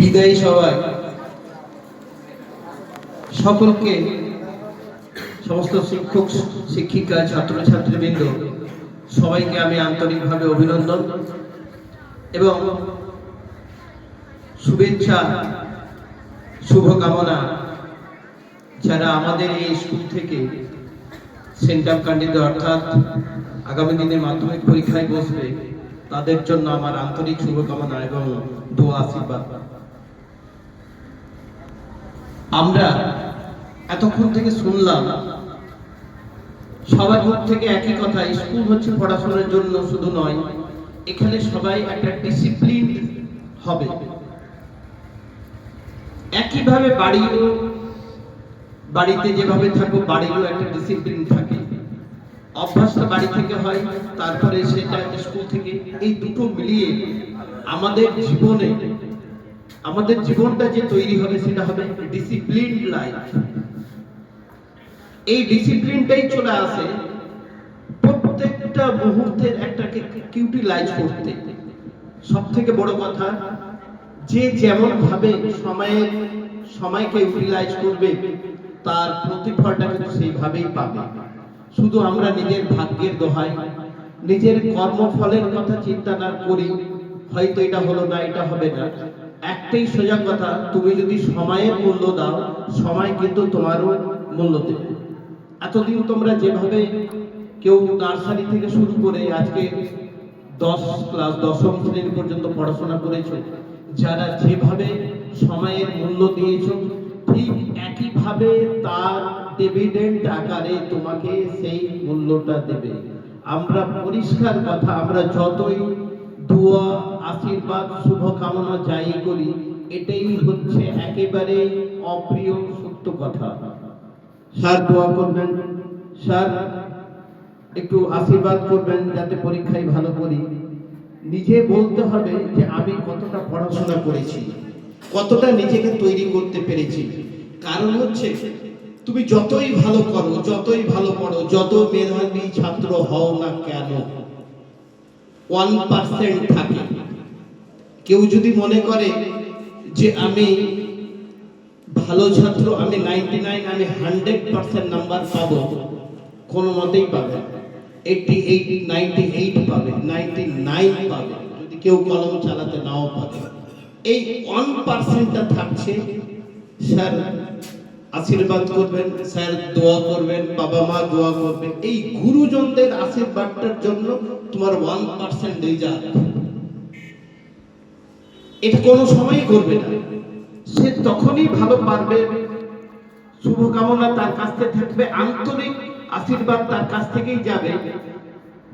বিদায়ী সভায় সকলকে, সমস্ত শিক্ষক শিক্ষিকা ছাত্রছাত্রীবৃন্দ সবাইকে আমি আন্তরিকভাবে অভিনন্দন এবং শুভেচ্ছা শুভকামনা। যারা আমাদের এই স্কুল থেকে সেন্টার ক্যান্ডিডেট অর্থাৎ আগামী দিনের মাধ্যমিক পরীক্ষায় বসবে তাদের জন্য আমার আন্তরিক শুভকামনা এবং দোয়া আশীর্বাদ। আমরা এতক্ষণ থেকে শুনলাম সবার মুখ থেকে একই কথা, স্কুল হচ্ছে পড়াশোনার জন্য শুধু নয়, এখানে সবাই একটা ডিসিপ্লিন হবে। একইভাবে বাড়িতে যেভাবে থাকো বাড়িরও একটা ডিসিপ্লিন থাকে, অভ্যাসটা বাড়ি থেকে হয়, তারপরে সেটা স্কুল থেকে। এই দুটো মিলিয়ে আমাদের জীবনটা যে তৈরি হবে সেটা হবে ডিসিপ্লিন লাইফ। এই ডিসিপ্লিনটাই চলে আসে প্রত্যেকটা মুহূর্তের একটাকে ইউটিলাইজ করতে। সব থেকে বড় কথা, যে যেমন ভাবে সময়কে ইউটিলাইজ করবে তার প্রতিফলটা কিন্তু সেইভাবেই পাবে। শুধু আমরা নিজের ভাগ্যের দোহাই, নিজের কর্মফলের কথা চিন্তা না করি, হয়তো এটা হলো না, এটা হবে না। একটাই সোজা কথা, তুমি যদি সময়ের মূল্য দাও, সময় কিন্তু তোমারও মূল্য দেবে। এতদিন তোমরা যেভাবে কেউ নার্সারি থেকে শুরু করে আজকে 10ম শ্রেণী পর্যন্ত পড়াশোনা করেছো, যারা যেভাবে সময়ের মূল্য দিয়েছো, ঠিক একইভাবে তার ডিভিডেন্ড আকারে তোমাকে সেই মূল্যটা দেবে। আমরা পরিষ্কার কথা, আমরা যতই দোয়া আশীর্বাদ শুভকামনা যাই করি, এটাই হচ্ছে একেবারে অপ্রিয় সত্য কথা। স্যার দোয়া করবেন, স্যার একটু আশীর্বাদ করবেন যাতে পরীক্ষায় ভালো করি। নিজে বলতে হবে যে আমি কতটা পড়াশোনা করেছি, কতটা নিজেকে তৈরি করতে পেরেছি। কারণ হচ্ছে তুমি যতই ভালো করো, যতই ভালো পড়ো, যত মেধাবী ছাত্র হও না কেন, 1% থাকে। কেউ যদি মনে করে যে আমি ভালো ছাত্র, আমি 99, আমি 100% নাম্বার পাবো, কোনো মতেই পাবে 88, 98 পাবে, 99 পাবে, যদি কেউ কলম চালাতে নাও পারে। এই 1%টা থাকছে। স্যার আশীর্বাদ করবেন, স্যার দোয়া করবেন, বাবা মা দোয়া করবেন। এই গুরুজনদের আশীর্বাদটার জন্য তোমার 1% রেজাল্ট, এটা কোনো সময়ই করবে না। সে তখনই ভালো পারবে, শুভকামনা তার কাছ থেকে থাকবে, আন্তরিক আশীর্বাদ তার কাছ থেকেই যাবে,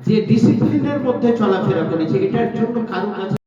যে ডিসিপ্লিনের মধ্যে চলাফেরা করেছে। এটার জন্য কারো কাছে